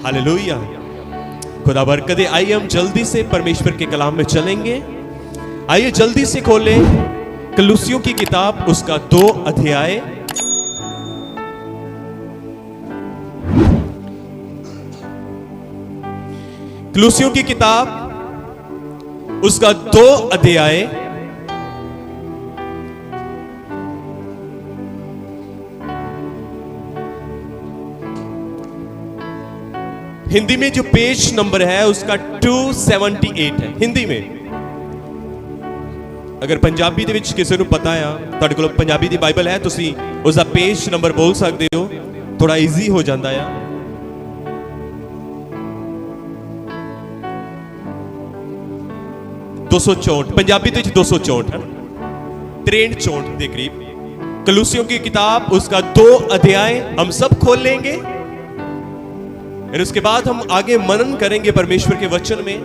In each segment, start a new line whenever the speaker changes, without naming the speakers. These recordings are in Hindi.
हालेलुया, खुदा बरकत दे। आइए हम जल्दी से परमेश्वर के कलाम में चलेंगे। आइए जल्दी से खोलें कलूसियों की किताब, उसका 2 अध्याय। कलूसियों की किताब, उसका 2 अध्याय। हिंदी में जो पेज नंबर है उसका 278 है हिंदी में। अगर पंजाबी दे विच किसी नूं पता आ, तुहाडे कोल पंजाबी दी बाइबल है, तुसीं उसका पेज नंबर बोल सकते हो, थोड़ा ईजी हो जाता है। 264 पंजाबी तो 264 है, 63-64 के करीब। कलूसियों की किताब, उसका 2 अध्याय हम सब खोल लेंगे और उसके बाद हम आगे मनन करेंगे परमेश्वर के वचन में।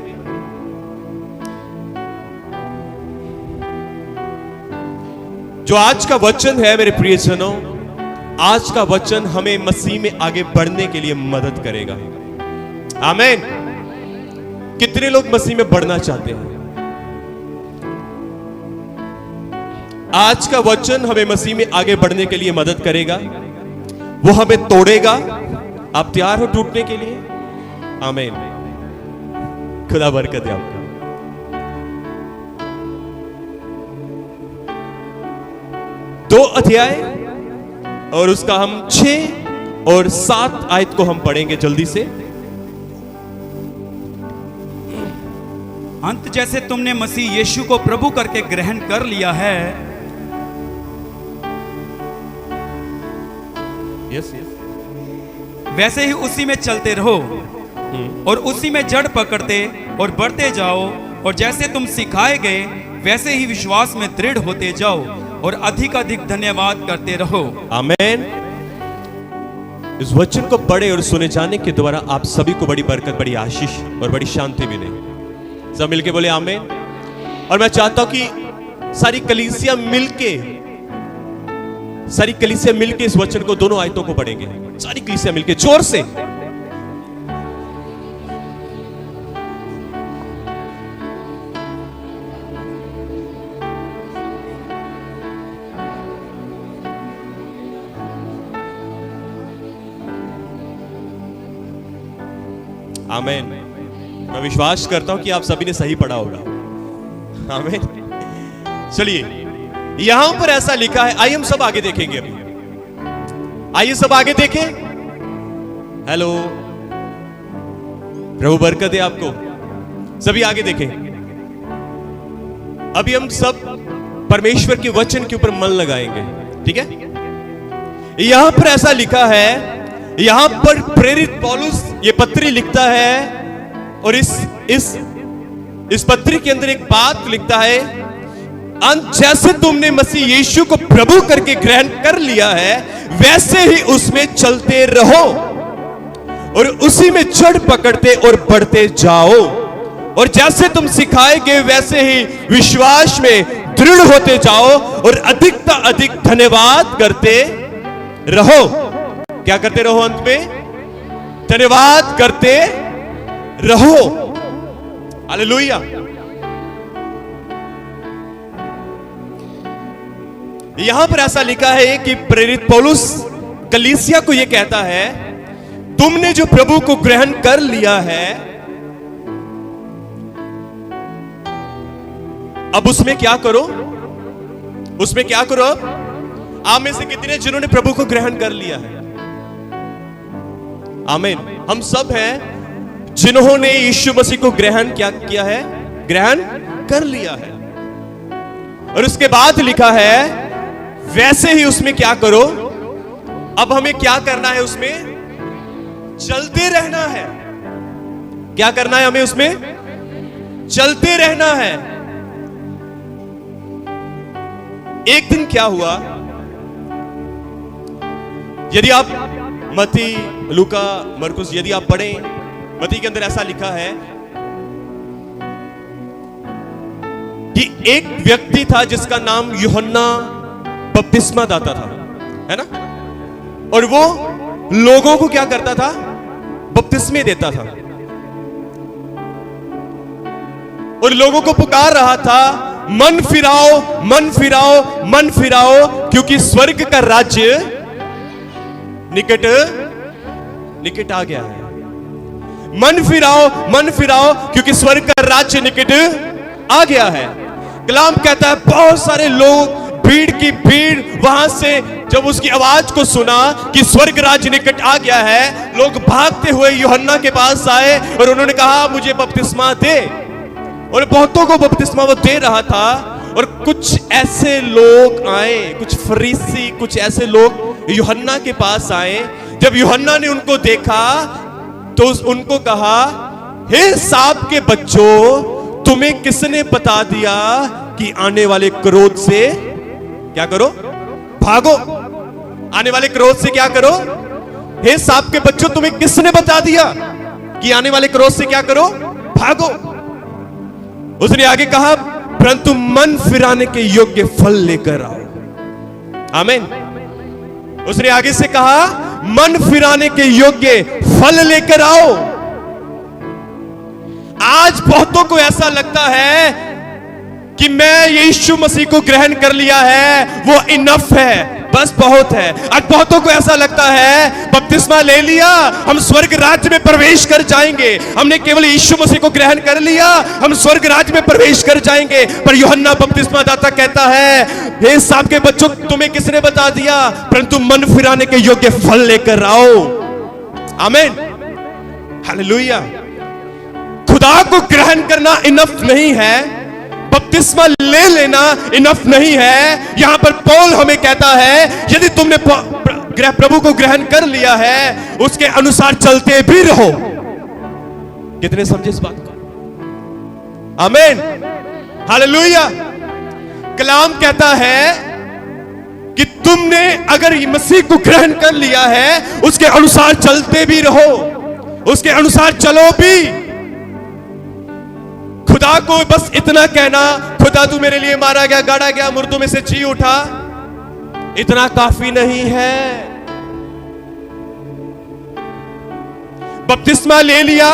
जो आज का वचन है मेरे प्रियजनों, आज का वचन हमें मसीह में आगे बढ़ने के लिए मदद करेगा। आमीन। कितने लोग मसीह में बढ़ना चाहते हैं? आज का वचन हमें मसीह में आगे बढ़ने के लिए मदद करेगा, वो हमें तोड़ेगा। आप तैयार हो टूटने के लिए? आमीन। खुदा बरकत दे आपको। दो अध्याय और उसका हम 6 और 7 आयत को हम पढ़ेंगे जल्दी से।
अंत जैसे तुमने मसीह यीशु को प्रभु करके ग्रहण कर लिया है,
यस यस,
वैसे ही उसी में चलते रहो और उसी में जड़ पकड़ते और बढ़ते जाओ, और जैसे तुम सिखाए गए वैसे ही विश्वास में दृढ़ होते जाओ और अधिक अधिक धन्यवाद करते रहो।
आमीन। इस वचन को पढ़े और सुने जाने के द्वारा आप सभी को बड़ी बरकत, बड़ी आशीष और बड़ी शांति मिले। सब मिलके बोले आमीन। और मैं चाहता हूं कि सारी कलीसिया मिलके इस वचन को, दोनों आयतों को पढ़ेंगे। सारी कलीसिया मिलके जोर से। आमीन। मैं विश्वास करता हूं कि आप सभी ने सही पढ़ा होगा। आमीन। चलिए, यहां पर ऐसा लिखा है, आइए हम सब आगे देखेंगे अभी। आइए सब आगे देखें। हेलो, प्रभु बरकत है आपको। सभी आगे देखें। अभी हम सब परमेश्वर के वचन के ऊपर मन लगाएंगे, ठीक है? यहां पर ऐसा लिखा है, यहां पर प्रेरित पौलुस ये पत्री लिखता है और इस पत्री के अंदर एक बात लिखता है, अंत जैसे तुमने मसीह यीशु को प्रभु करके ग्रहण कर लिया है, वैसे ही उसमें चलते रहो और उसी में जड़ पकड़ते और बढ़ते जाओ, और जैसे तुम सिखाए गए वैसे ही विश्वास में दृढ़ होते जाओ और अधिकता अधिक धन्यवाद करते रहो। क्या करते रहो? अंत में धन्यवाद करते रहो। हालेलुया। यहां पर ऐसा लिखा है कि प्रेरित पौलुस कलीसिया को यह कहता है, तुमने जो प्रभु को ग्रहण कर लिया है, अब उसमें क्या करो? उसमें क्या करो? आप में से कितने जिन्होंने प्रभु को ग्रहण कर लिया है? आमीन। हम सब हैं जिन्होंने यीशु मसीह को ग्रहण क्या किया है? ग्रहण कर लिया है। और उसके बाद लिखा है, वैसे ही उसमें क्या करो? अब हमें क्या करना है? उसमें चलते रहना है। क्या करना है हमें? उसमें चलते रहना है। एक दिन क्या हुआ, यदि आप मत्ती, लूका, मरकुस यदि आप पढ़ें, मत्ती के अंदर ऐसा लिखा है कि एक व्यक्ति था जिसका नाम यूहन्ना बपतिस्मा दाता था, है ना? और वो लोगों को क्या करता था? बपतिस्मे देता था और लोगों को पुकार रहा था, मन फिराओ, मन फिराओ, मन फिराओ, क्योंकि स्वर्ग का राज्य निकट निकट आ गया है। मन फिराओ, मन फिराओ, क्योंकि स्वर्ग का राज्य निकट आ गया है। कलाम कहता है बहुत सारे लोग, भीड़ की भीड़ वहां से जब उसकी आवाज को सुना कि स्वर्ग राज्य निकट आ गया है, लोग भागते हुए यूहन्ना के पास आए और उन्होंने कहा मुझे बपतिस्मा दे। और बहुतों को बपतिस्मा वो दे रहा था। और कुछ ऐसे लोग आए, कुछ फरीसी, कुछ ऐसे लोग यूहन्ना के पास आए। जब यूहन्ना ने उनको देखा तो उनको कहा, हे सांप के बच्चों, तुम्हें किसने बता दिया कि आने वाले क्रोध से क्या करो? भागो। आने वाले क्रोध से क्या करो? हे सांप के बच्चों, तुम्हें किसने बता दिया कि आने वाले क्रोध से क्या करो? भागो। उसने आगे कहा, परंतु मन फिराने के योग्य फल लेकर आओ। आमीन। उसने आगे से कहा, मन फिराने के योग्य फल लेकर आओ। आज बहुतों को ऐसा लगता है कि मैं यीशु मसीह को ग्रहण कर लिया है, वो इनफ है, बस बहुत है। आज बहुतों को ऐसा लगता है बपतिस्मा ले लिया, हम स्वर्ग राज्य में प्रवेश कर जाएंगे। हमने केवल यीशु मसीह को ग्रहण कर लिया, हम स्वर्ग राज्य में प्रवेश कर जाएंगे। पर यूहन्ना बपतिस्मा दाता कहता है, हे सांप के बच्चों, तुम्हें किसने बता दिया? परंतु मन फिराने के योग्य फल लेकर आओ। आमीन, हालेलुया। खुदा को ग्रहण करना इनफ नहीं है, बपतिस्मा ले लेना इनफ नहीं है। यहां पर पौल हमें कहता है, यदि तुमने प्रभु को ग्रहण कर लिया है, उसके अनुसार चलते भी रहो। कितने समझे इस बात को? आमीन, हालेलुया। कलाम कहता है कि तुमने अगर मसीह को ग्रहण कर लिया है, उसके अनुसार चलते भी रहो, उसके अनुसार चलो भी। खुदा को बस इतना कहना, खुदा तू मेरे लिए मारा गया, गाड़ा गया, मुर्दों में से जी उठा, इतना काफी नहीं है। बपतिस्मा ले लिया,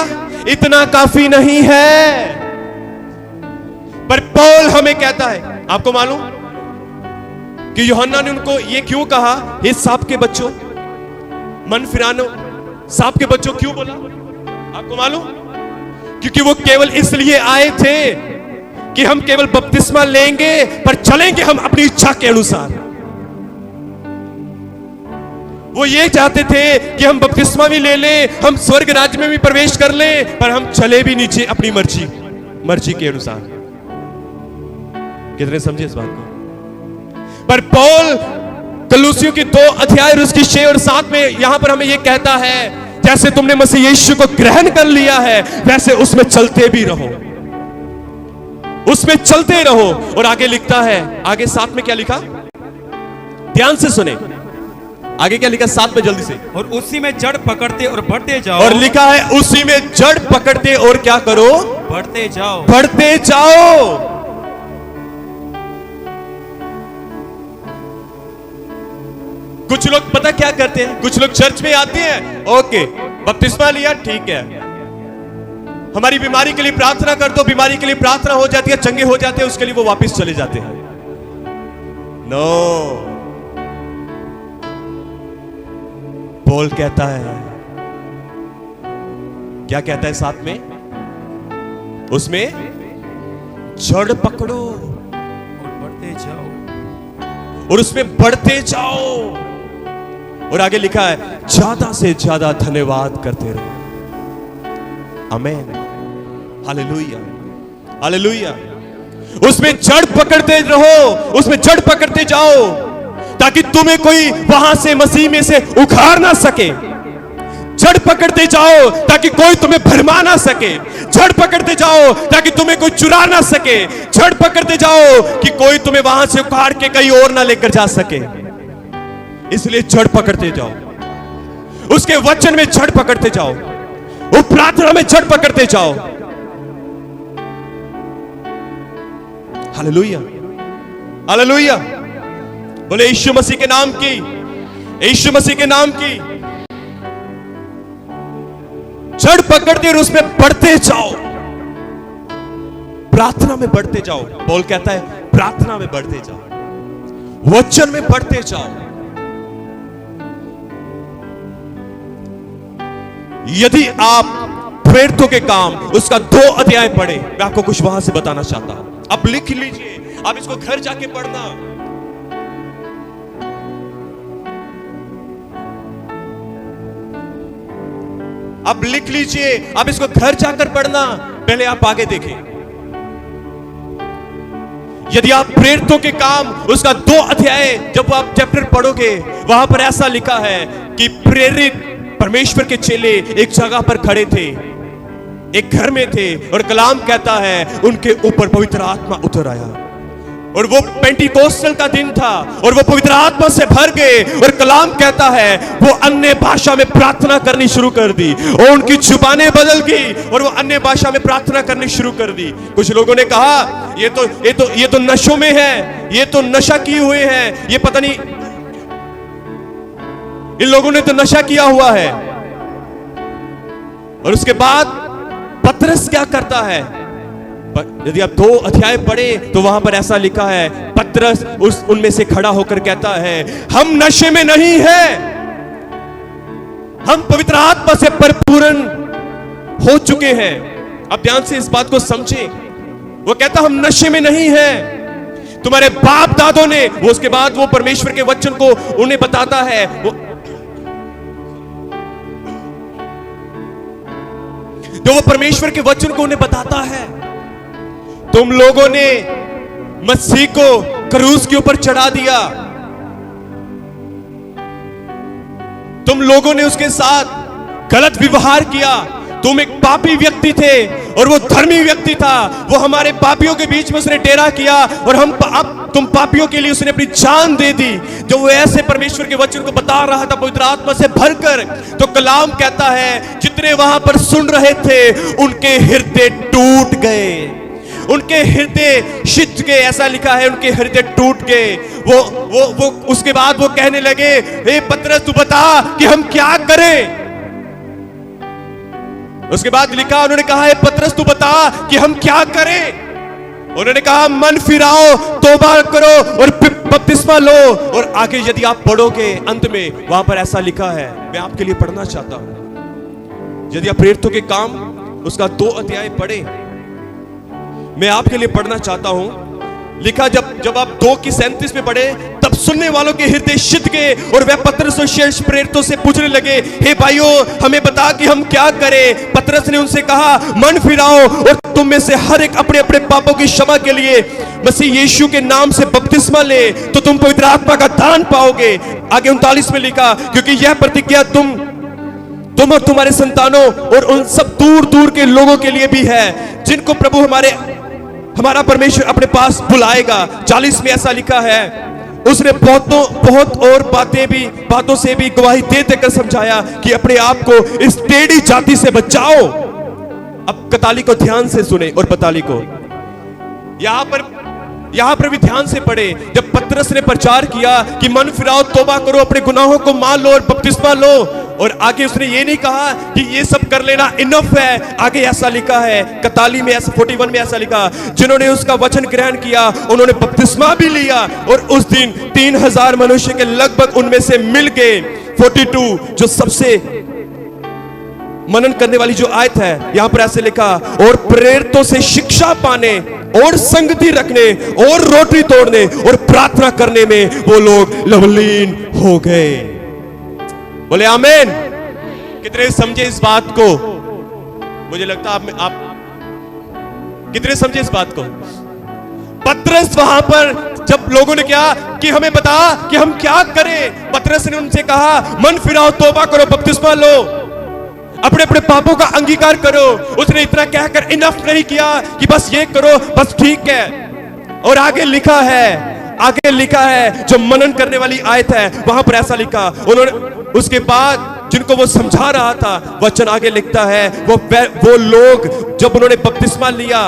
इतना काफी नहीं है। पर पौल हमें कहता है, आपको मालूम कि यूहन्ना ने उनको ये क्यों कहा, हे सांप के बच्चों, मन फिरानो, सांप के बच्चों क्यों बोला? आपको मालूम? क्योंकि वो केवल इसलिए आए थे कि हम केवल बपतिस्मा लेंगे, पर चलेंगे हम अपनी इच्छा के अनुसार। वो ये चाहते थे कि हम बपतिस्मा भी ले लें, हम स्वर्ग राज्य में भी प्रवेश कर लें, पर हम चले भी नीचे अपनी मर्जी के अनुसार। कितने समझे इस बात को? पर पौल कलूसियों के 2 अध्याय उसकी 6 और 7 में यहां पर हमें यह कहता है, जैसे तुमने मसीह यीशु को ग्रहण कर लिया है, वैसे उसमें चलते भी रहो, उसमें चलते रहो। और आगे लिखता है, आगे 7 में क्या लिखा? ध्यान से सुने, आगे क्या लिखा 7 में, जल्दी से।
और उसी में जड़ पकड़ते और बढ़ते जाओ।
और लिखा है, उसी में जड़ पकड़ते और क्या करो?
बढ़ते जाओ,
बढ़ते जाओ। कुछ लोग पता क्या करते हैं, कुछ लोग चर्च में आते हैं, ओके बपतिस्मा लिया, ठीक है, हमारी बीमारी के लिए प्रार्थना कर दो, बीमारी के लिए प्रार्थना हो जाती है, चंगे हो जाते हैं, उसके लिए वो वापस चले जाते हैं। नो, पौल कहता है, क्या कहता है 7 में? उसमें जड़ पकड़ो
और बढ़ते जाओ,
और उसमें बढ़ते जाओ। और आगे लिखा है, ज्यादा से ज्यादा धन्यवाद करते रहो। आमीन, हालेलुया, हालेलुया। उसमें जड़ पकड़ते रहो, उसमें जड़ पकड़ते जाओ, ताकि तुम्हें कोई वहां से मसीह में से उखाड़ ना सके। जड़ पकड़ते जाओ ताकि कोई तुम्हें भरमा ना सके। जड़ पकड़ते जाओ ताकि तुम्हें कोई चुरा ना सके। जड़ पकड़ते जाओ कि कोई तुम्हें वहां से उखाड़ के कहीं और ना लेकर जा सके। इसलिए जड़ पकड़ते जाओ, उसके वचन में जड़ पकड़ते जाओ, वो प्रार्थना में जड़ पकड़ते जाओ। Hallelujah, hallelujah. बोले यीशु मसीह के नाम की, यीशु मसीह के नाम की। जड़ पकड़ते और उसमें बढ़ते जाओ, प्रार्थना में बढ़ते जाओ। पौल कहता है प्रार्थना में बढ़ते जाओ, वचन में बढ़ते जाओ। यदि आप प्रेरितों के काम उसका 2 अध्याय पढ़े, मैं आपको कुछ वहां से बताना चाहता हूं। आप लिख लीजिए, आप इसको घर जाके पढ़ना। आप लिख लीजिए, आप इसको घर जाकर पढ़ना। पहले आप आगे देखें। यदि आप प्रेरितों के काम उसका 2 अध्याय जब आप चैप्टर पढ़ोगे, वहां पर ऐसा लिखा है कि प्रेरित परमेश्वर के चेले एक जगह पर खड़े थे, एक घर में थे, और कलाम कहता है उनके ऊपर पवित्र आत्मा उतर आया। और वो पेंटिकोस्टल का दिन था और वो पवित्र आत्मा से भर गए। और कलाम कहता है वो अन्य भाषा में प्रार्थना करनी शुरू कर दी और उनकी जुबानें बदल गई और वो अन्य भाषा में प्रार्थना करनी शुरू कर दी। कुछ लोगों ने कहा ये तो नशों में है, ये तो नशा किए हुए हैं, ये पता नहीं इन लोगों ने तो नशा किया हुआ है। और उसके बाद पतरस क्या करता है? यदि आप 2 अध्याय पढ़े तो वहां पर ऐसा लिखा है, पतरस उनमें से खड़ा होकर कहता है हम नशे में नहीं है, हम पवित्र आत्मा से परिपूर्ण हो चुके हैं। अब ध्यान से इस बात को समझें। वो कहता हम नशे में नहीं है, तुम्हारे बाप दादों ने, वो उसके बाद वो परमेश्वर के वचन को उन्हें बताता है। वो परमेश्वर के वचन को उन्हें बताता है, तुम लोगों ने मसीह को क्रूस के ऊपर चढ़ा दिया, तुम लोगों ने उसके साथ गलत व्यवहार किया। तुम एक पापी व्यक्ति थे और वो धर्मी व्यक्ति था, वो हमारे पापियों के बीच में उसने डेरा किया और अब तुम पापियों के लिए उसने अपनी जान दे दी। जो वो ऐसे परमेश्वर के वचन को बता रहा था पवित्र आत्मा से भरकर, तो कलाम कहता है जितने वहां पर सुन रहे थे उनके हृदय टूट गए, उनके हृदय शिथ गए। ऐसा लिखा है उनके हृदय टूट गए। वो उसके बाद वो कहने लगे हे पतरस तू बता कि हम क्या करें। उसके बाद लिखा, उन्होंने कहा है पतरस तू बता कि हम क्या करें। उन्होंने कहा मन फिराओ, तौबा करो और बपतिस्मा लो। और आगे यदि आप पढ़ोगे अंत में वहां पर ऐसा लिखा है, मैं आपके लिए पढ़ना चाहता हूं। यदि आप प्रेरितों के काम उसका 2 अध्याय पढ़े, मैं आपके लिए पढ़ना चाहता हूं। लिखा जब आप 2:37 में पढ़े, तब सुनने वालों के हृदय शिथ गए और वे पतरस और शेष प्रेरितों से पूछने लगे हे भाइयों हमें बता कि हम क्या करें। पतरस ने उनसे कहा मन फिराओ और तुम में से हर एक अपने अपने पापों की क्षमा के लिए मसीह यीशु के नाम से बपतिस्मा ले, तो तुम पवित्र आत्मा का दान पाओगे। आगे 39 में लिखा, क्योंकि यह प्रतिज्ञा तुम और तुम्हारे संतानों और उन सब दूर दूर के लोगों के लिए भी है जिनको प्रभु हमारा परमेश्वर अपने पास बुलाएगा। 40 में ऐसा लिखा है, उसने बहुत और बातों से भी गवाही दे देकर समझाया कि अपने आप को इस टेढ़ी जाति से बचाओ। अब कताली को ध्यान से सुने और बताली को यहां पर भी ध्यान से पढ़े। जब पतरस ने प्रचार किया कि मन फिराओ, तौबा करो, अपने गुनाहों को मान लो और बपतिस्मा लो, और आगे उसने ये नहीं कहा कि ये सब कर लेना इनफ है। आगे ऐसा लिखा है कताली में 41 में ऐसा लिखा, जिन्होंने उसका वचन ग्रहण किया उन्होंने बपतिस्मा भी लिया और उस दिन 3000 मनुष्य के लगभग उनमें से मिल गए। 42 जो सबसे मनन करने वाली जो आयत है, यहां पर ऐसे लिखा, और प्रेरितों से शिक्षा पाने और संगति रखने और रोटी तोड़ने और प्रार्थना करने में वो लोग लवलीन हो गए। बोले आमीन। कितने समझे इस बात को? मुझे लगता है आप कितने समझे इस बात को? पतरस वहां पर जब लोगों ने कहा कि हमें बता कि हम क्या करें, पतरस ने उनसे कहा मन फिराओ, तौबा करो, बपतिस्मा लो, अपने अपने पापों का अंगीकार करो। उसने इतना कहकर इनफ नहीं किया कि बस ये करो, बस ठीक है। और आगे लिखा है जो मनन करने वाली आयत है, वहां पर ऐसा लिखा, उन्होंने उसके बाद जिनको वो समझा रहा था, वचन आगे लिखता है वो लोग जब उन्होंने बपतिस्मा लिया,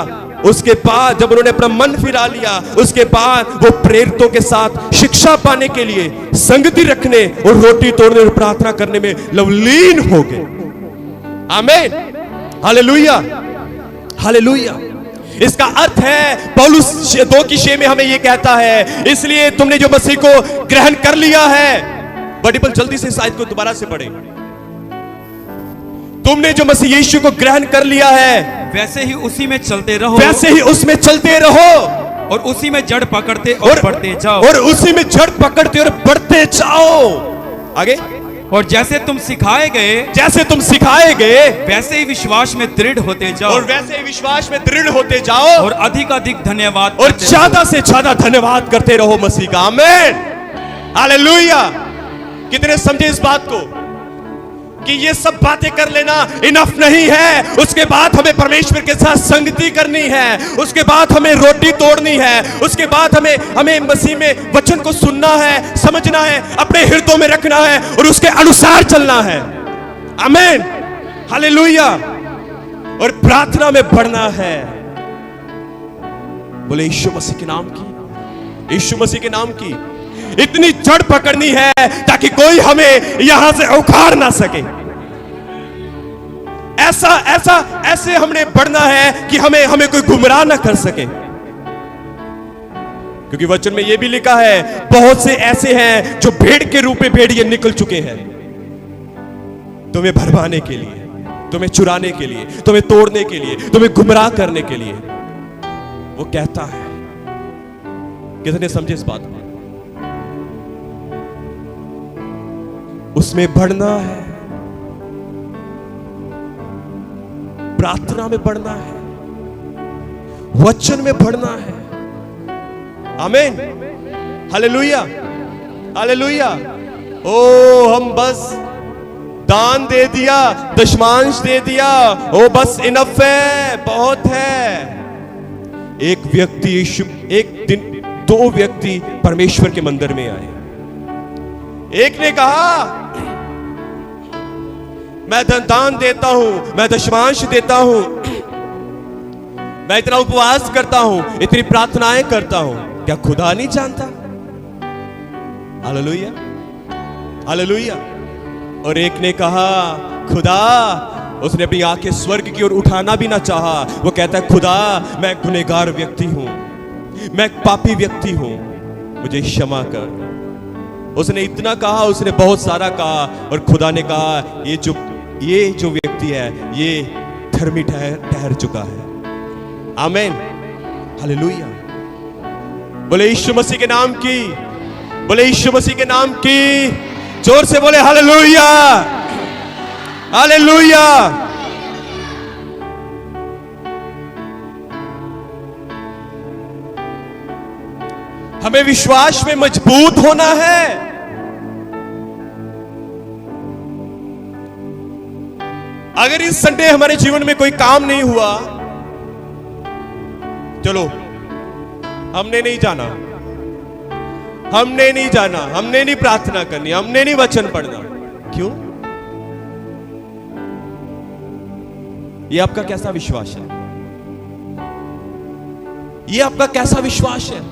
उसके बाद जब उन्होंने अपना मन फिरा लिया, उसके बाद वो प्रेरितों के साथ शिक्षा पाने के लिए, संगति रखने और रोटी तोड़ने और प्रार्थना करने में लवलीन हो गए। आमीन, हालेलुया, हालेलुया। इसका अर्थ है पौलुस 2:6 में हमें यह कहता है, इसलिए तुमने जो मसीह को ग्रहण कर लिया है। बड़ीपल जल्दी से शायद को दोबारा से पढ़े। तुमने जो मसीह यीशु को ग्रहण कर लिया है,
वैसे ही उसी में चलते रहो,
वैसे ही उसमें चलते रहो,
और उसी में जड़ पकड़ते और बढ़ते जाओ,
और उसी में जड़ पकड़ते और बढ़ते जाओ। आगे,
और जैसे तुम सिखाए गए,
जैसे तुम सिखाए गए,
वैसे ही विश्वास में दृढ़ होते जाओ,
और वैसे ही विश्वास में दृढ़ होते जाओ,
और अधिक अधिक धन्यवाद
और
करते
ज्यादा से ज्यादा धन्यवाद करते रहो मसीह का। आमीन, हालेलुया। कितने समझे इस बात को कि ये सब बातें कर लेना इनफ नहीं है, उसके बाद हमें परमेश्वर के साथ संगति करनी है, उसके बाद हमें रोटी तोड़नी है, उसके बाद हमें मसीह में वचन को सुनना है, समझना है, अपने हृदयों में रखना है और उसके अनुसार चलना है। आमीन, हालेलुया। और प्रार्थना में बढ़ना है। बोले यीशु मसीह के नाम की, यीशु मसीह के नाम की इतनी जड़ पकड़नी है ताकि कोई हमें यहां से उखाड़ ना सके। ऐसे हमने बढ़ना है कि हमें कोई गुमराह ना कर सके, क्योंकि वचन में यह भी लिखा है, बहुत से ऐसे हैं जो भेड़ के रूप में भेड़िए निकल चुके हैं, तुम्हें भरमाने के लिए, तुम्हें चुराने के लिए, तुम्हें तोड़ने के लिए, तुम्हें गुमराह करने के लिए। वो कहता है, कितने समझे इस बात को? उसमें बढ़ना है, प्रार्थना में बढ़ना है, वचन में बढ़ना है। आमीन, हालेलुया, हालेलुया। ओ हम बस दान दे दिया, दशमांश दे दिया, ओ बस इनफ है, बहुत है। एक व्यक्ति एक दिन 2 व्यक्ति परमेश्वर के मंदिर में आए। एक ने कहा, मैं दान देता हूं, मैं दशमांश देता हूं, मैं इतना उपवास करता हूं, इतनी प्रार्थनाएं करता हूं, क्या खुदा नहीं जानता? Hallelujah, hallelujah. और एक ने कहा, खुदा, उसने अपनी आंखें स्वर्ग की ओर उठाना भी ना चाहा। वो कहता है, खुदा, मैं गुनहगार व्यक्ति हूं, मैं एक पापी व्यक्ति हूं, मुझे क्षमा कर। उसने इतना कहा, उसने बहुत सारा कहा, और खुदा ने कहा, ये जो व्यक्ति है ये धर्मी ठहर चुका है। आमीन, हालेलुया। बोले यीशु मसीह के नाम की, बोले यीशु मसीह के नाम की, जोर से बोले हालेलुया, हालेलुया। हमें विश्वास में मजबूत होना है। अगर इस संडे हमारे जीवन में कोई काम नहीं हुआ, चलो हमने नहीं जाना, हमने नहीं जाना, हमने नहीं प्रार्थना करनी, हमने नहीं वचन पढ़ना। क्यों? ये आपका कैसा विश्वास है? ये आपका कैसा विश्वास है?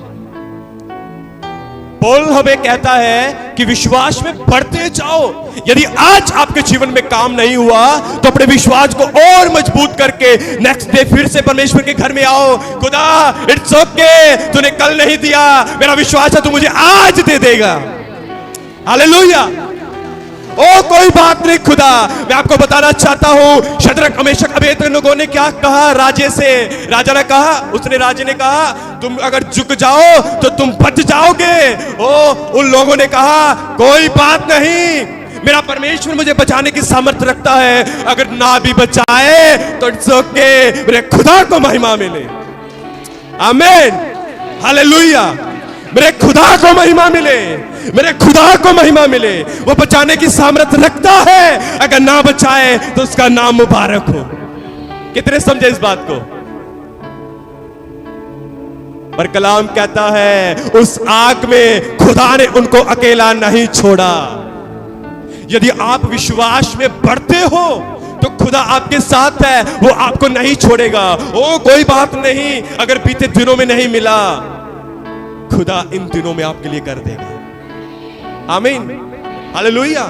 पौल हमें कहता है कि विश्वास में बढ़ते जाओ। यदि आज आपके जीवन में काम नहीं हुआ तो अपने विश्वास को और मजबूत करके नेक्स्ट डे फिर से परमेश्वर के घर में आओ। खुदा, इट्स ओके, तूने कल नहीं दिया, मेरा विश्वास है तू मुझे आज दे देगा। हालेलुया। ओ कोई बात नहीं खुदा, मैं आपको बताना चाहता हूं, शद्रक, मेशक, अबेदनगो ने क्या कहा राजे से? राजा ने कहा, उसने राजे ने कहा, तुम अगर झुक जाओ तो तुम बच जाओगे। ओ उन लोगों ने कहा, कोई बात नहीं, मेरा परमेश्वर मुझे बचाने की सामर्थ्य रखता है, अगर ना भी बचाए तो इट्स ओके, मेरे खुदा को महिमा मिले। आमीन, हालेलुया। मेरे खुदा को महिमा मिले, मेरे खुदा को महिमा मिले। वो बचाने की सामर्थ्य रखता है, अगर ना बचाए तो उसका नाम मुबारक हो। कितने समझे इस बात को? पर कलाम कहता है, उस आग में खुदा ने उनको अकेला नहीं छोड़ा। यदि आप विश्वास में बढ़ते हो तो खुदा आपके साथ है, वो आपको नहीं छोड़ेगा। ओ कोई बात नहीं, अगर बीते दिनों में नहीं मिला, खुदा इन दिनों में आपके लिए कर देगा। आमीन, hallelujah,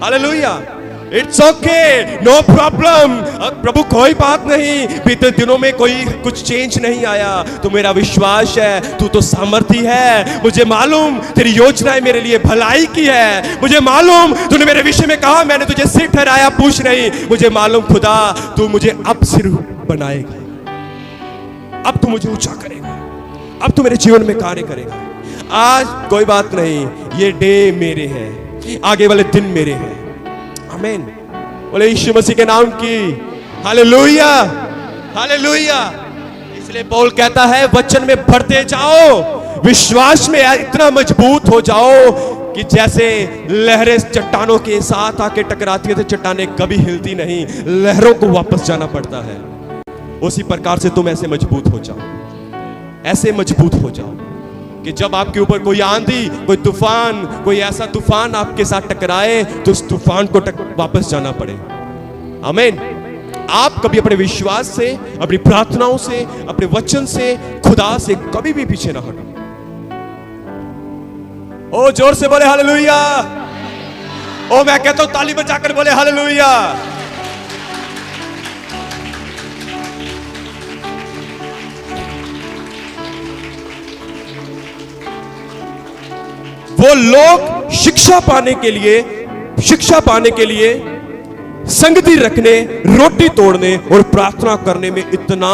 hallelujah. It's okay, no problem. प्रभु कोई बात नहीं, बीते दिनों में कोई कुछ चेंज नहीं आया, तो मेरा विश्वास है तू तो सामर्थी है। मुझे मालूम तेरी योजनाएं मेरे लिए भलाई की है। मुझे मालूम तूने मेरे विषय में कहा, मैंने तुझे सिर ठहराया, पूछ नहीं। मुझे मालूम खुदा तू मुझे अब सिर बनाएगा, अब तू मुझे ऊंचा करेगा, अब तू मेरे जीवन में कार्य करेगा। आज कोई बात नहीं, ये डे मेरे हैं, आगे वाले दिन मेरे हैं। आमीन। बोले यीशु मसीह के नाम की हालेलुया, हालेलुया। इसलिए पौल कहता है वचन में बढ़ते जाओ, विश्वास में इतना मजबूत हो जाओ कि जैसे लहरें चट्टानों के साथ आके टकराती है तो चट्टानें कभी हिलती नहीं, लहरों को वापस जाना पड़ता है। उसी प्रकार से तुम ऐसे मजबूत हो जाओ, ऐसे मजबूत हो जाओ कि जब आपके ऊपर कोई आंधी, कोई तूफान, कोई ऐसा तूफान आपके साथ टकराए तो उस तूफान को वापस जाना पड़े। आमीन। आप कभी अपने विश्वास से, अपनी प्रार्थनाओं से, अपने वचन से, खुदा से कभी भी पीछे ना हटो। ओ जोर से बोले हालेलुया। ओ मैं कहता हूं ताली बजाकर बोले हालेलुया। वो लोग शिक्षा पाने के लिए संगति रखने, रोटी तोड़ने और प्रार्थना करने में इतना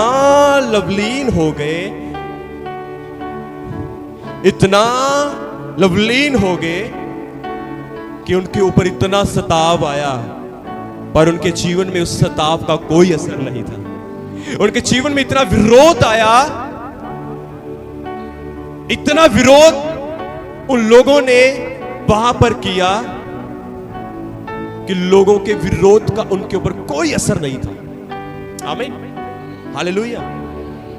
लवलीन हो गए, इतना लवलीन हो गए कि उनके ऊपर इतना सताव आया, पर उनके जीवन में उस सताव का कोई असर नहीं था। उनके जीवन में इतना विरोध आया, इतना विरोध उन लोगों ने वहां पर किया कि लोगों के विरोध का उनके ऊपर कोई असर नहीं था। आमीन, हालेलुया।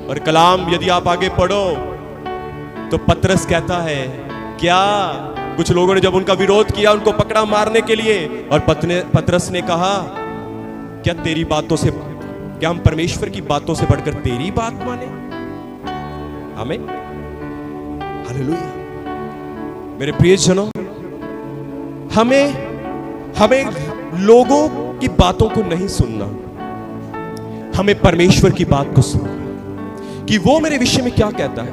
और कलाम यदि आप आगे पढ़ो तो पतरस कहता है, क्या कुछ लोगों ने जब उनका विरोध किया, उनको पकड़ा मारने के लिए, और पतरस ने कहा, क्या तेरी बातों से, क्या हम परमेश्वर की बातों से बढ़कर तेरी बात माने? आमीन, हालेलुया। मेरे प्रियजनों, हमें लोगों की बातों को नहीं सुनना, हमें परमेश्वर की बात को सुनना कि वो मेरे विषय में क्या कहता है,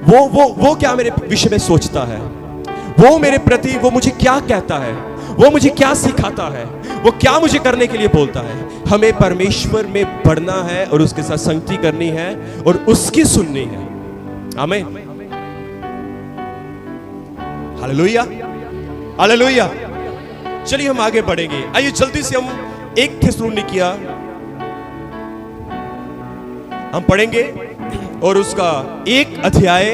वो क्या मेरे विषय में सोचता है, वो मेरे प्रति वो मुझे क्या कहता है, वो मुझे क्या सिखाता है, वो क्या मुझे करने के लिए बोलता है। हमें परमेश्वर में बढ़ना है और उसके साथ संगति करनी है और उसकी सुननी है। आमीन, हालेलुया, हालेलुया। चलिए हम आगे बढ़ेंगे। आइए जल्दी से हम 1 थिस्सलुनीकिया हम पढ़ेंगे और उसका 1 अध्याय।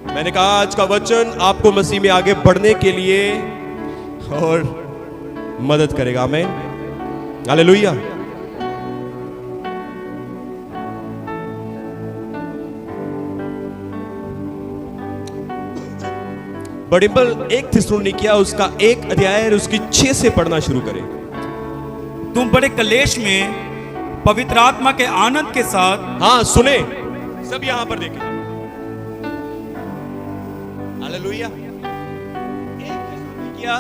मैंने कहा आज का वचन आपको मसीह में आगे बढ़ने के लिए और मदद करेगा। आमीन, हालेलुया। बाइबल 1 थिस्सलुनीकिया उसका 1 अध्याय और उसकी 6 से पढ़ना शुरू करें।
तुम बड़े कलेश में पवित्र आत्मा के आनंद के साथ,
हाँ सुने सब, यहां पर देखें। हालेलुया। 1 थिस्सलुनीकिया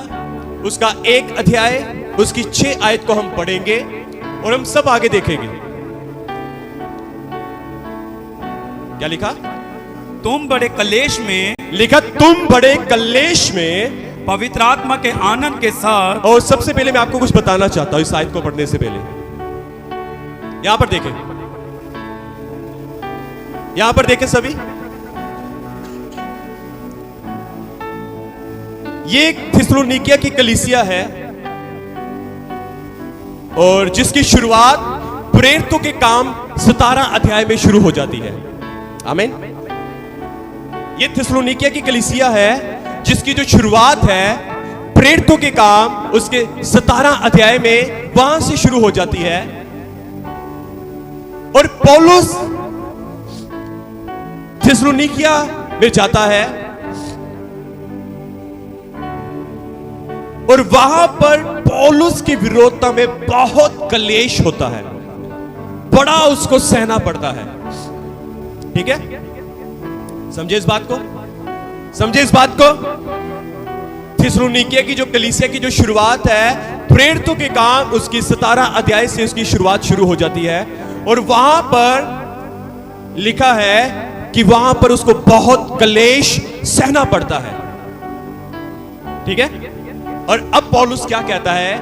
उसका 1 अध्याय उसकी 6 आयत को हम पढ़ेंगे और हम सब आगे देखेंगे। क्या लिखा?
तुम बड़े कलेश में,
लिखा तुम बड़े कलेश में
पवित्र आत्मा के आनंद के साथ।
और सबसे पहले मैं आपको कुछ बताना चाहता हूं इस आयत को पढ़ने से पहले। यहां पर देखें, यहां पर देखें सभी, ये थिस्सलुनीकिया की कलीसिया है और जिसकी शुरुआत प्रेरितों के काम 17 अध्याय में शुरू हो जाती है। आमीन। ये थिस्सलुनीकिया की कलीसिया है जिसकी जो शुरुआत है प्रेरितों के काम उसके 17 अध्याय में वहां से शुरू हो जाती है। और पौलुस थिस्सलुनीकिया में जाता है और वहां पर पौलुस की विरोधता में बहुत कलेश होता है, बड़ा उसको सहना पड़ता है। ठीक है, समझे इस बात को, समझे इस बात को। थिस्सलुनीके की जो कलीसिया की जो शुरुआत है, प्रेरितों के काम उसकी 17 अध्याय से उसकी शुरुआत शुरू हो जाती है। और वहां पर लिखा है कि वहां पर उसको बहुत कलेश सहना पड़ता है, ठीक है। और अब पौलुस क्या कहता है,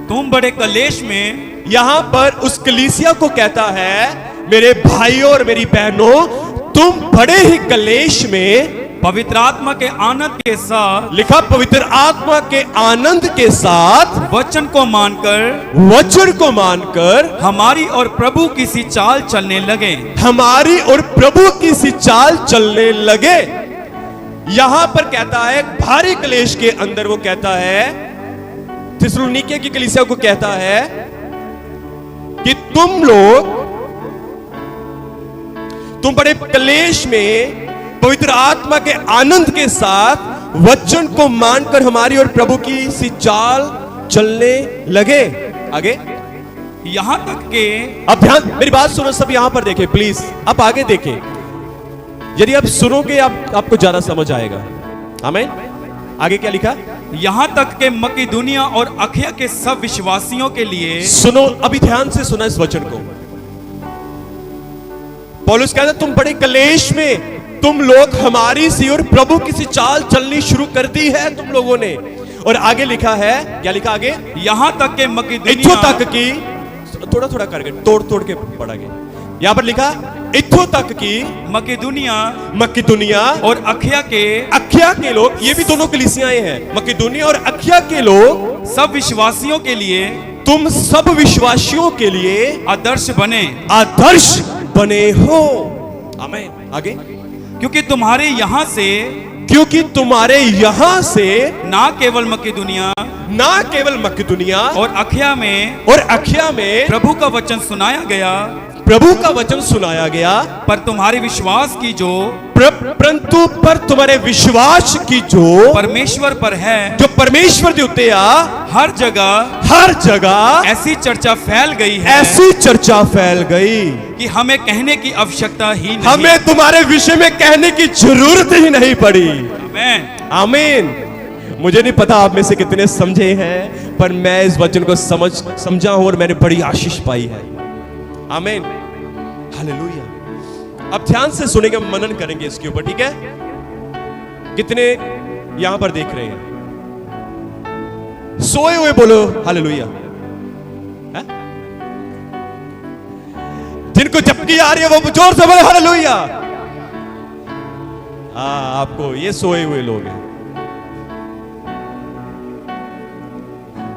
तुम बड़े कलेश में,
यहां पर उस कलीसिया को कहता है, मेरे भाइयों और मेरी बहनों, तुम बड़े ही कलेश में,
पवित्र आत्मा के आनंद के साथ,
लिखा पवित्र आत्मा के आनंद के साथ,
वचन को मानकर
हमारी
और प्रभु की सी चाल चलने लगे।
हमारी और प्रभु की सी चाल चलने लगे। यहां पर कहता है भारी क्लेश के अंदर, वो कहता है थिस्सलुनीके की कलीसिया को कहता है कि तुम बड़े क्लेश में पवित्र आत्मा के आनंद के साथ वचन को मानकर हमारी और प्रभु की सी चाल चलने लगे। आगे
यहां तक के,
अब ध्यान, मेरी बात सुनो सब, यहां पर देखें प्लीज, आप आगे देखें। यदि आप सुनोगे आपको ज्यादा समझ आएगा। आमीन। आगे क्या लिखा,
यहां तक के मकिदुनिया और अखया के सब विश्वासियों के लिए,
सुनो, अभी ध्यान से सुना इस वचन को। पौलुस कहता है तुम बड़े कलेश में, तुम लोग हमारी सी और प्रभु की सी चाल चलनी शुरू कर दी है तुम लोगों ने। और आगे लिखा है, क्या लिखा आगे,
यहां तक के मकिदुनिया,
इत्थों तक की, थोड़ा करके तोड़ के पढ़ागे। यहां पर लिखा इत्थों तक की मकिदुनिया
और अखया
के लोग, ये भी दोनों कलीसियाएं हैं, मकिदुनिया और अखया के लोग,
सब विश्वासियों के लिए,
तुम सब विश्वासियों के लिए
आदर्श
बने हो। आमीन। आगे,
क्योंकि तुम्हारे यहां से ना केवल मकिदुनिया और अखया में प्रभु का वचन सुनाया गया, पर तुम्हारे विश्वास की जो,
परंतु पर तुम्हारे विश्वास की जो
परमेश्वर पर है,
जो परमेश्वर दे उत्ते आ,
हर जगह ऐसी चर्चा फैल गई कि हमें कहने की आवश्यकता ही नहीं,
हमें तुम्हारे विषय में कहने की जरूरत ही नहीं पड़ी। आमीन। मुझे नहीं पता आप में से कितने समझे हैं, पर मैं इस वचन को समझा हूं और मैंने बड़ी आशीष पाई है। आमीन। हालेलुया। अब ध्यान से सुनेंगे, मनन करेंगे इसके ऊपर, ठीक है। कितने यहां पर देख रहे हैं सोए हुए, बोलो हालेलुया। जिनको झपकी आ रही है वो जोर से बोले हालेलुया। आपको ये सोए हुए लोग हैं,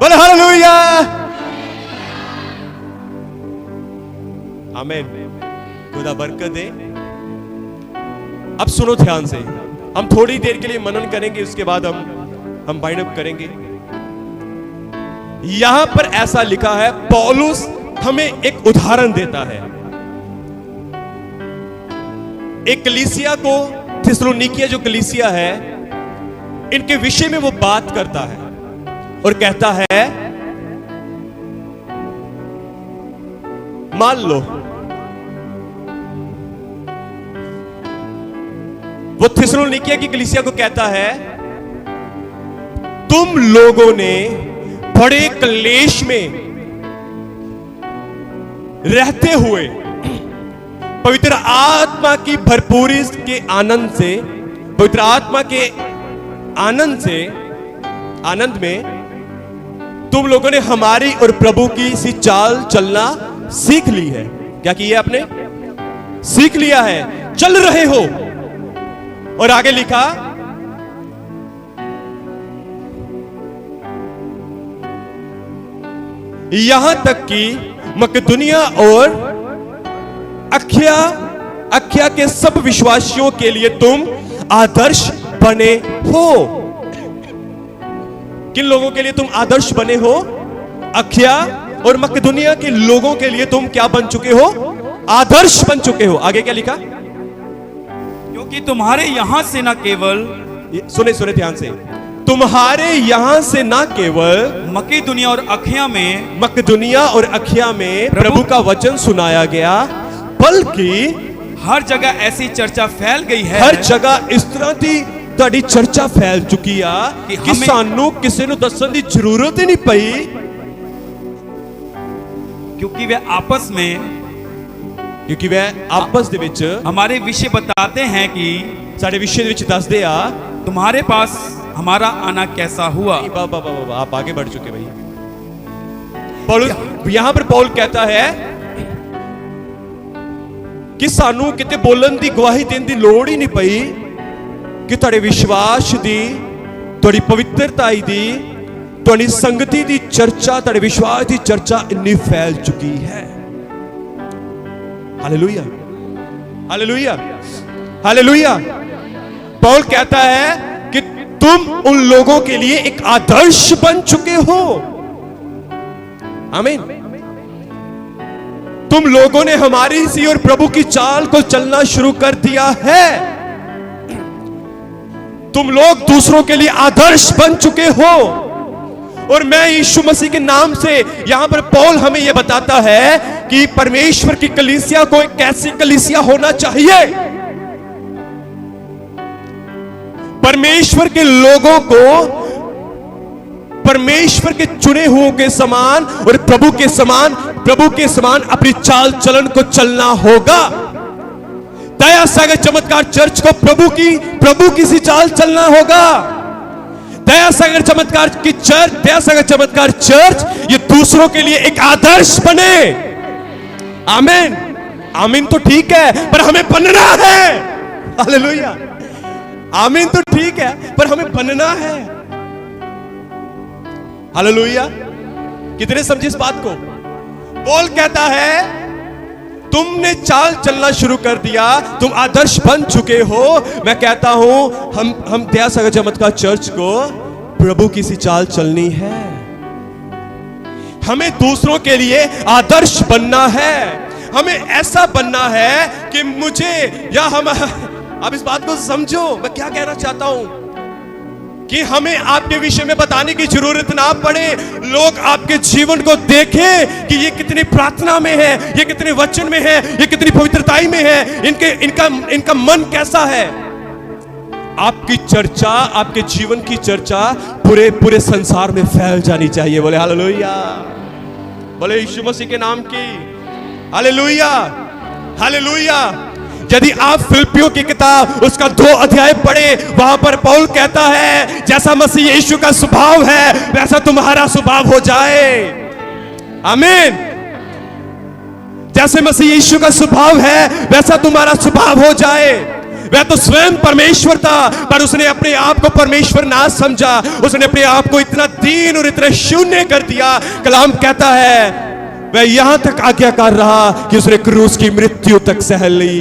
बोले हालेलुया। आमीन। खुदा बरकत दे। अब सुनो ध्यान से, हम थोड़ी देर के लिए मनन करेंगे, उसके बाद हम बाइंड अप करेंगे। यहां पर ऐसा लिखा है, पौलुस हमें एक उदाहरण देता है। एक कलीसिया को, थिस्सलुनीकिया जो कलीसिया है, इनके विषय में वो बात करता है और कहता है, मान लो वो थिस्सलुनीकिया की कलीसिया को कहता है, तुम लोगों ने बड़े क्लेश में रहते हुए पवित्र आत्मा की भरपूरी के आनंद से, पवित्र आत्मा के आनंद में तुम लोगों ने हमारी और प्रभु की सी चाल चलना सीख ली है। क्या किया आपने? सीख लिया है, चल रहे हो। और आगे लिखा, यहां तक कि मकदुनिया और अखया के सब विश्वासियों के लिए तुम आदर्श बने हो। किन लोगों के लिए तुम आदर्श बने हो? अखया और मकदुनिया के लोगों के लिए तुम क्या बन चुके हो? आदर्श बन चुके हो। आगे क्या लिखा?
क्योंकि तुम्हारे यहां से ना केवल,
सुने ध्यान से, तुम्हारे यहां से ना केवल
मकिदुनिया और अखया में
प्रभु का वचन सुनाया गया, बल्कि
हर जगह ऐसी चर्चा फैल गई है,
हर जगह इस तरह की ਤੁਹਾਡੀ ਚਰਚਾ ਫੈਲ ਚੁੱਕੀ ਆ ਕਿ ਸਾਨੂੰ ਕਿਸੇ ਨੂੰ ਦੱਸਣ ਦੀ ਜ਼ਰੂਰਤ ਹੀ ਨਹੀਂ ਪਈ,
क्योंकि वे आपस में
ਕਿਉਂਕਿ ਵੇ ਆਪਸ ਦੇ ਵਿੱਚ
हमारे विषय बताते हैं कि
ਸਾਡੇ ਵਿਸ਼ੇ ਦੇ ਵਿੱਚ ਦੱਸਦੇ ਆ।
तुम्हारे पास हमारा आना कैसा हुआ।
आप आगे बढ़ चुके भाई। पौलुस यहां पर पौल कहता है कि सानू किते बोलन दी गवाही देने दी लोड़ ही नहीं पई कि तुहाडे विश्वास दी, तुहाडी पवित्रता दी, तुहाडी संगति दी चर्चा, तुहाडे विश्वास दी चर्चा इतनी फैल चुकी है। Hallelujah, hallelujah, hallelujah. पौल कहता है कि तुम उन लोगों के लिए एक आदर्श बन चुके हो। आमीन। तुम लोगों ने हमारी सी और प्रभु की चाल को चलना शुरू कर दिया है। तुम लोग दूसरों के लिए आदर्श बन चुके हो। और मैं यीशु मसीह के नाम से यहां पर पौल हमें यह बताता है कि परमेश्वर की कलीसिया को एक कैसी कलीसिया होना चाहिए। परमेश्वर के लोगों को परमेश्वर के चुने हुओं के समान और प्रभु के समान अपनी चाल चलन को चलना होगा। दया सागर चमत्कार चर्च को प्रभु की सी चाल चलना होगा। दया सागर चमत्कार चर्च ये दूसरों के लिए एक आदर्श बने। आमीन। आमीन तो ठीक है, पर हमें बनना है। हालेलुया। आमीन तो ठीक है, पर हमें बनना है। हालेलुया। कितने समझे इस बात को? पौल कहता है तुमने चाल चलना शुरू कर दिया, तुम आदर्श बन चुके हो। मैं कहता हूं हम दया सागर चमत्कार चर्च को प्रभु की सी चाल चलनी है। हमें दूसरों के लिए आदर्श बनना है। हमें ऐसा बनना है कि मुझे या हम, अब इस बात को समझो मैं क्या कहना चाहता हूं, कि हमें आपके विषय में बताने की जरूरत ना पड़े। लोग आपके जीवन को देखें कि ये कितनी प्रार्थना में है, ये कितने वचन में है, ये कितनी पवित्रताई में है, इनका मन कैसा है। आपकी चर्चा, आपके जीवन की चर्चा पूरे संसार में फैल जानी चाहिए। बोले हालेलुया, बोले यीशु मसीह के नाम की हालेलुया, हालेलुया। यदि आप फिलिप्पियों की किताब उसका 2 अध्याय पढ़े, वहां पर पौल कहता है जैसा मसीह यीशु का स्वभाव है वैसा तुम्हारा स्वभाव हो जाए। आमीन। जैसे मसीह यीशु का स्वभाव है वैसा तुम्हारा स्वभाव हो जाए। वह तो स्वयं परमेश्वर था, पर उसने अपने आप को परमेश्वर ना समझा। उसने अपने आप को इतना दीन और इतना शून्य कर दिया। कलाम कहता है वह यहां तक आज्ञाकार रहा कि उसने क्रूस की मृत्यु तक सह ली।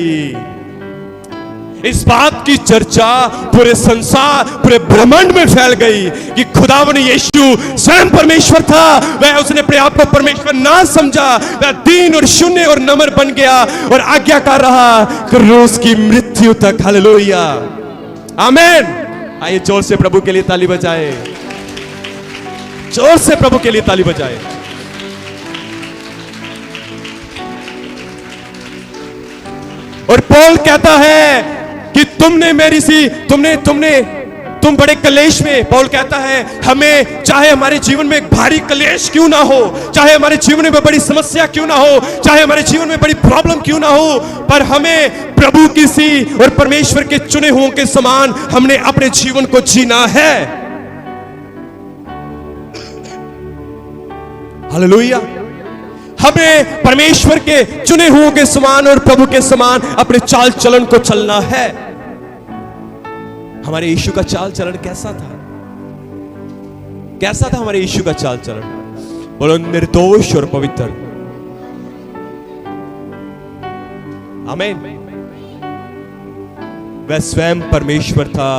इस बात की चर्चा पूरे संसार, पूरे ब्रह्मांड में फैल गई कि खुदावन यीशु स्वयं परमेश्वर था। वह उसने अपने आप को परमेश्वर ना समझा। वह दीन और शून्य और नम्र बन गया और आज्ञाकार रहा क्रूस की मृत्यु तक। हालेलुया, आमीन। आइए जोर से प्रभु के लिए ताली बजाएं, जोर से प्रभु के लिए ताली बजाएं। और पौल कहता है कि तुम बड़े कलेश में, पौल कहता है हमें चाहे हमारे जीवन में एक भारी कलेश क्यों ना हो, चाहे हमारे जीवन में बड़ी समस्या क्यों ना हो, चाहे हमारे जीवन में बड़ी प्रॉब्लम क्यों ना हो, पर हमें प्रभु की सी और परमेश्वर के चुने हुओं के समान हमने अपने जीवन को जीना है। हालेलुया। हमें परमेश्वर के चुने हुओं के समान और प्रभु के समान अपने चाल चलन को चलना है। हमारे यीशु का चाल चलन कैसा था? कैसा था हमारे यीशु का चाल चलन? बोलो निर्दोष और पवित्र। आमीन। वह स्वयं परमेश्वर था,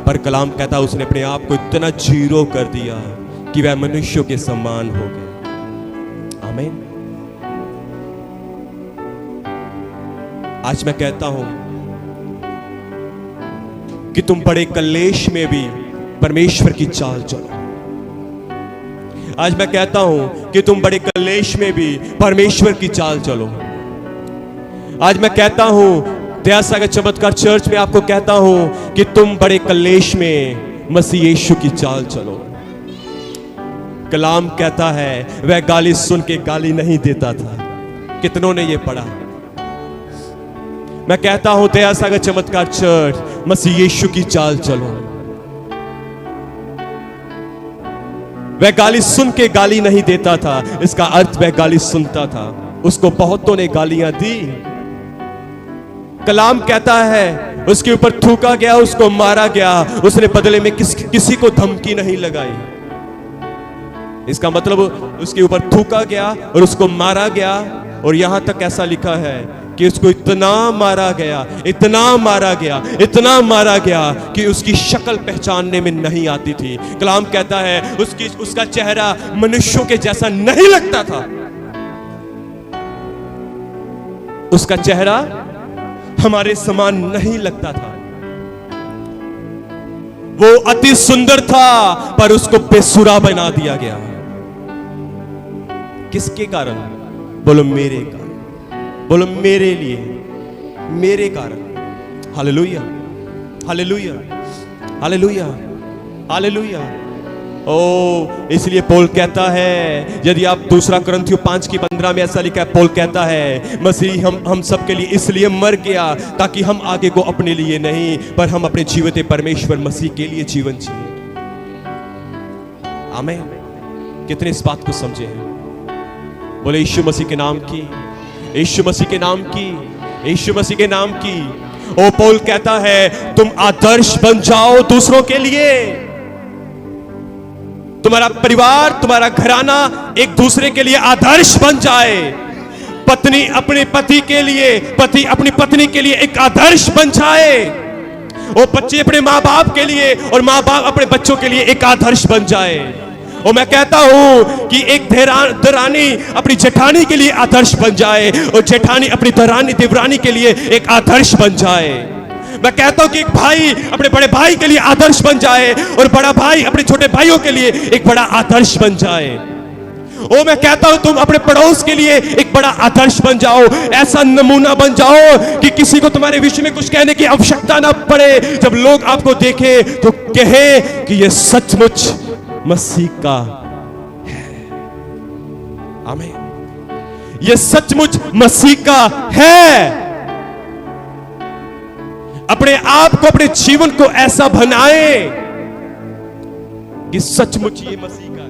पर कलाम कहता उसने अपने आप को इतना जीरो कर दिया कि वह मनुष्यों के समान हो गया। आमीन। आज मैं कहता हूं कि तुम बड़े कलेश में भी परमेश्वर की चाल चलो। आज मैं कहता हूं कि तुम बड़े कलेश में भी परमेश्वर की चाल चलो। आज मैं कहता हूं दया सागर चमत्कार चर्च में आपको कहता हूं कि तुम बड़े कलेश में मसीह यीशु की चाल चलो। कलाम कहता है वह गाली सुन के गाली नहीं देता था। कितनों ने ये पढ़ा? मैं कहता हूं दया सागर चमत्कार चर्च, मसीह यीशु की चाल चलो। वह गाली सुन के गाली नहीं देता था, इसका अर्थ वह गाली सुनता था। उसको बहुतों ने गालियां दी। कलाम कहता है उसके ऊपर थूका गया, उसको मारा गया, उसने बदले में किसी को धमकी नहीं लगाई। इसका मतलब उसके ऊपर थूका गया और उसको मारा गया। और यहां तक ऐसा लिखा है कि उसको इतना मारा गया, इतना मारा गया, इतना मारा गया कि उसकी शक्ल पहचानने में नहीं आती थी। कलाम कहता है उसका चेहरा मनुष्यों के जैसा नहीं लगता था। उसका चेहरा हमारे समान नहीं लगता था। वो अति सुंदर था पर उसको बेसुरा बना दिया गया। किसके कारण? बोलो मेरे कारण, बोलो मेरे लिए, मेरे कारण। Hallelujah, hallelujah, hallelujah, hallelujah. ओ इसलिए पौल कहता है, यदि आप दूसरा कुरिन्थियों 5:15 में ऐसा लिखा है, पौल कहता है मसीह हम सब के लिए इसलिए मर गया ताकि हम आगे को अपने लिए नहीं पर हम अपने जीवित परमेश्वर मसीह के लिए जीवन जिए। आमीन। कितने इस बात को समझे हैं? बोले यीशु मसीह के नाम की, यीशु मसीह के नाम की, यीशु मसीह के नाम की। ओ पौल कहता है तुम आदर्श बन जाओ दूसरों के लिए। तुम्हारा परिवार, तुम्हारा घराना एक दूसरे के लिए आदर्श बन जाए। पत्नी अपने पति के लिए, पति अपनी पत्नी के लिए एक आदर्श बन जाए। और बच्चे अपने माँ बाप के लिए और माँ बाप अपने बच्चों के लिए एक आदर्श बन जाए। और मैं कहता हूं कि एक दरानी अपनी जेठानी के लिए आदर्श बन जाए और जेठानी अपनी दरानी देवरानी के लिए एक आदर्श बन जाए। मैं कहता हूं कि एक भाई अपने बड़े भाई के लिए आदर्श बन जाए और बड़ा भाई अपने छोटे भाइयों के लिए एक बड़ा आदर्श बन जाए। ओ मैं कहता हूं तुम अपने पड़ोस के लिए एक बड़ा आदर्श बन जाओ, ऐसा नमूना बन जाओ कि किसी को तुम्हारे विषय में कुछ कहने की आवश्यकता ना पड़े। जब लोग आपको देखे तो कहे कि यह सचमुच मसीह का है। आमीन। यह सचमुच मसीह का है। अपने आप को, अपने जीवन को ऐसा बनाए कि सचमुच ये मसीह का है।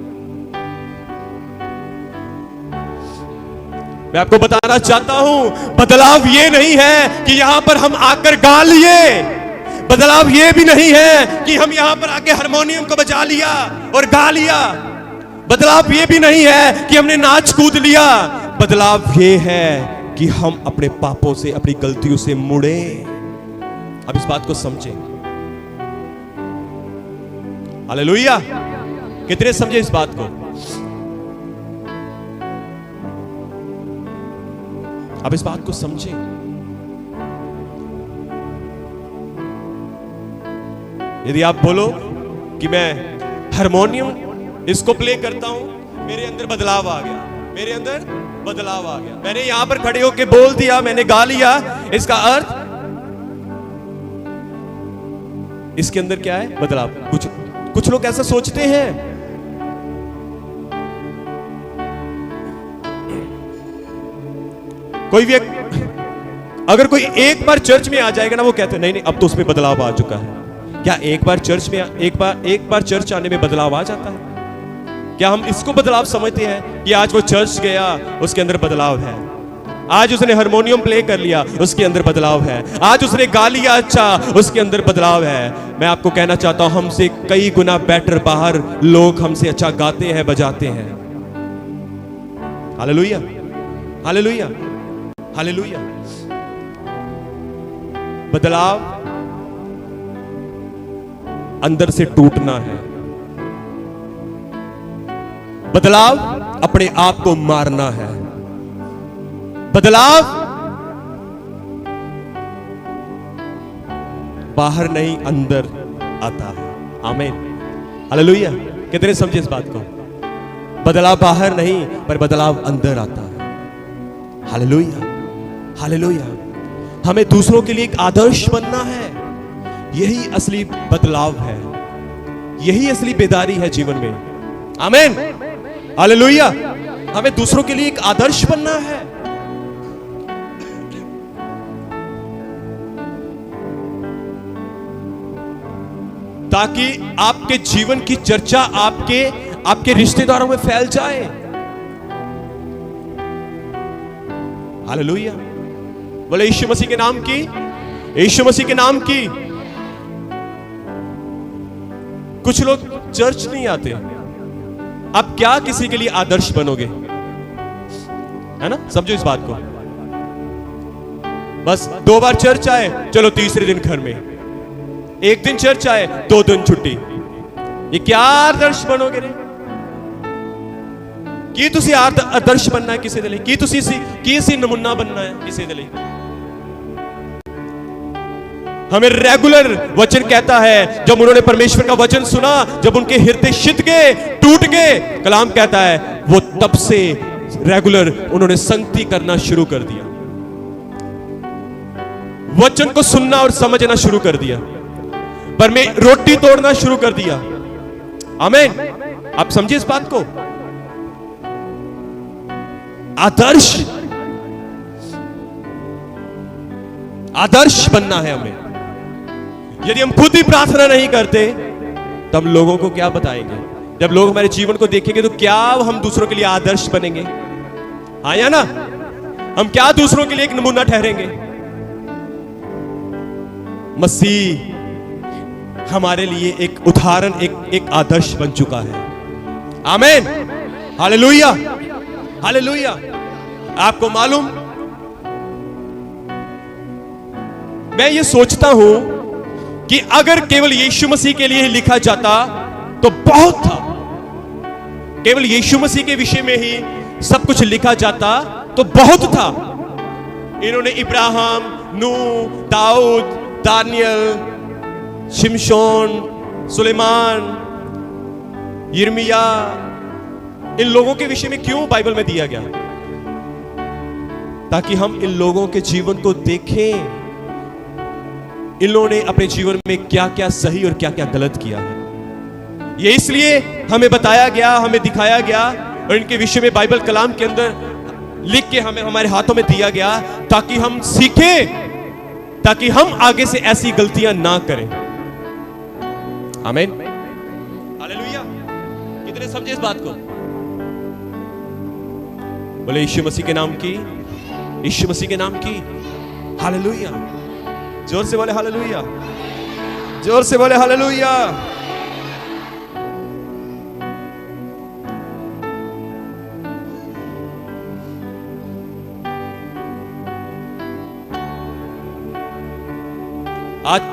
मैं आपको बताना चाहता हूं बदलाव ये नहीं है कि यहां पर हम आकर गा लिए। बदलाव ये भी नहीं है कि हम यहां पर आके हारमोनियम को बजा लिया और गा लिया। बदलाव ये भी नहीं है कि हमने नाच कूद लिया। बदलाव ये है कि हम अपने पापों से, अपनी गलतियों से मुड़े। अब इस बात को समझें। हालेलुया। कितने समझे इस बात को? अब इस बात को समझें। यदि आप बोलो कि मैं हारमोनियम इसको प्ले करता हूं, मेरे अंदर बदलाव आ गया, मेरे अंदर बदलाव आ गया, मैंने यहां पर खड़े होकर बोल दिया, मैंने गा लिया, इसका अर्थ इसके अंदर क्या है? बदलाव। कुछ लोग ऐसा सोचते हैं। कोई भी अगर कोई एक बार चर्च में आ जाएगा ना, वो कहते हैं नहीं नहीं अब तो उसमें बदलाव आ चुका है। क्या एक बार चर्च में एक बार चर्च आने में बदलाव आ जाता है? क्या हम इसको बदलाव समझते हैं कि आज वो चर्च गया उसके अंदर बदलाव है, आज उसने हारमोनियम प्ले कर लिया उसके अंदर बदलाव है, आज उसने गा लिया अच्छा उसके अंदर बदलाव है? मैं आपको कहना चाहता हूं हमसे कई गुना बेटर बाहर लोग हमसे अच्छा गाते हैं, बजाते हैं। Hallelujah, hallelujah, hallelujah. बदलाव अंदर से टूटना है। बदलाव अपने आप को मारना है। बदलाव बाहर नहीं अंदर आता है। आमीन, हालेलुया। कितने समझे इस बात को? बदलाव बाहर नहीं पर बदलाव अंदर आता है। हालेलुया, हालेलुया, हमें दूसरों के लिए एक आदर्श बनना है। यही असली बदलाव है, यही असली बेदारी है जीवन में। आमीन, हालेलुया। हमें दूसरों के लिए एक आदर्श बनना है। ताकि आपके जीवन की चर्चा आपके रिश्तेदारों में फैल जाए। हालेलुया। बोले यीशु मसीह के नाम की, यीशु मसीह के नाम की। कुछ लोग चर्च नहीं आते, अब क्या किसी के लिए आदर्श बनोगे? है ना, समझो इस बात को। बस 2 बार चर्च आए, चलो तीसरे दिन घर में। 1 दिन चर्च आए, 2 दिन छुट्टी। ये क्या आदर्श बनोगे रे? ਕੀ ਤੁਸੀਂ आदर्श बनना है किसी दे ਲਈ? ਕੀ ਅਸੀਂ नमूना बनना है किसी दे ਲਈ? हमें रेगुलर वचन कहता है, जब उन्होंने परमेश्वर का वचन सुना, जब उनके हृदय शिथ गए, टूट गए, कलाम कहता है वो तब से रेगुलर उन्होंने संगति करना शुरू कर दिया, वचन को सुनना और समझना शुरू कर दिया, पर मैं रोटी तोड़ना शुरू कर दिया। आमीन। आप समझिए इस बात को। आदर्श बनना है हमें। यदि हम खुद ही प्रार्थना नहीं करते तो हम लोगों को क्या बताएंगे? जब लोग हमारे जीवन को देखेंगे तो क्या हम दूसरों के लिए आदर्श बनेंगे? हाँ या ना? हम क्या दूसरों के लिए एक नमूना ठहरेंगे? मसीह हमारे लिए एक उदाहरण, एक आदर्श बन चुका है। आमीन, हालेलुया, हालेलुया। आपको मालूम, मैं ये सोचता हूं कि अगर केवल यीशु मसीह के लिए लिखा जाता तो बहुत था। केवल यीशु मसीह के विषय में ही सब कुछ लिखा जाता तो बहुत था। इन्होंने इब्राहिम, नूह, दाऊद, दानियल, शिमशोन, सुलेमान, यिर्मयाह, इन लोगों के विषय में क्यों बाइबल में दिया गया? ताकि हम इन लोगों के जीवन को देखें, इन लोगों ने अपने जीवन में क्या क्या सही और क्या क्या गलत किया है। ये इसलिए हमें बताया गया, हमें दिखाया गया, और इनके विषय में बाइबल कलाम के अंदर लिख के हमें हमारे हाथों में दिया गया, ताकि हम सीखें, ताकि हम आगे से ऐसी गलतियां ना करें। आमीन, हालेलुया। कितने समझे इस बात को? बोले यीशु मसीह के नाम की, यीशु मसीह के नाम की, हालेलुया। जोर से बोले हालेलुया, जोर से बोले हालेलुया। आज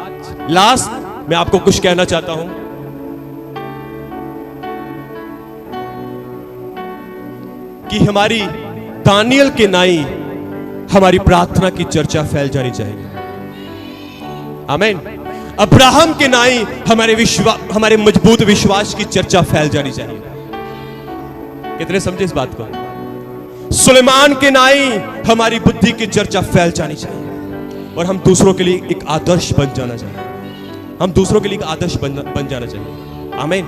लास्ट मैं आपको कुछ कहना चाहता हूं कि हमारी दानियल के नाई हमारी प्रार्थना की चर्चा फैल जानी चाहिए। आमीन। अब्राहम के नाई हमारे मजबूत विश्वास की चर्चा फैल जानी चाहिए। कितने समझे इस बात को? सुलेमान के नाई हमारी बुद्धि की चर्चा फैल जानी चाहिए, और हम दूसरों के लिए एक आदर्श बन जाना चाहिए। हम दूसरों के लिए एक आदर्श बन जाना चाहिए। आमीन।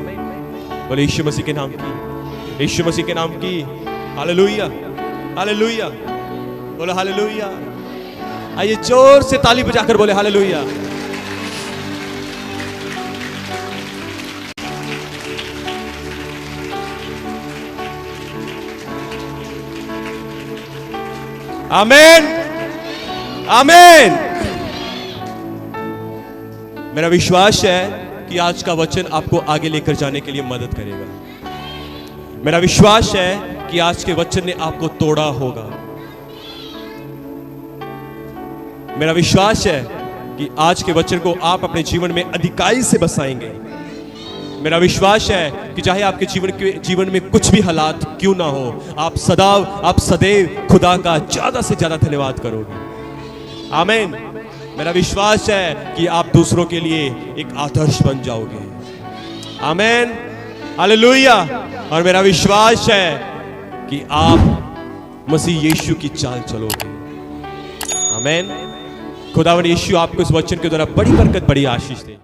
बोले यीशु मसीह के नाम की, यीशु मसीह के नाम की, हालेलुया, हालेलुया। बोले हालेलुया। आइए जोर से ताली बजाकर बोले हालेलुया। आमीन, आमीन। मेरा विश्वास है कि आज का वचन आपको आगे लेकर जाने के लिए मदद करेगा। मेरा विश्वास है कि आज के वचन ने आपको तोड़ा होगा। मेरा विश्वास है कि आज के वचन को आप अपने जीवन में अधिकाई से बसाएंगे। मेरा विश्वास है कि चाहे आपके जीवन में कुछ भी हालात क्यों ना हो, आप सदैव खुदा का ज्यादा से ज्यादा धन्यवाद करोगे। आमीन। मेरा विश्वास है कि आप दूसरों के लिए एक आदर्श बन जाओगे। आमीन, हालेलुया। और मेरा विश्वास है कि आप मसीह यीशु की चाल चलोगे। आमीन, खुदावन यीशु आपको इस वचन के द्वारा बड़ी बरकत, बड़ी आशीष दे।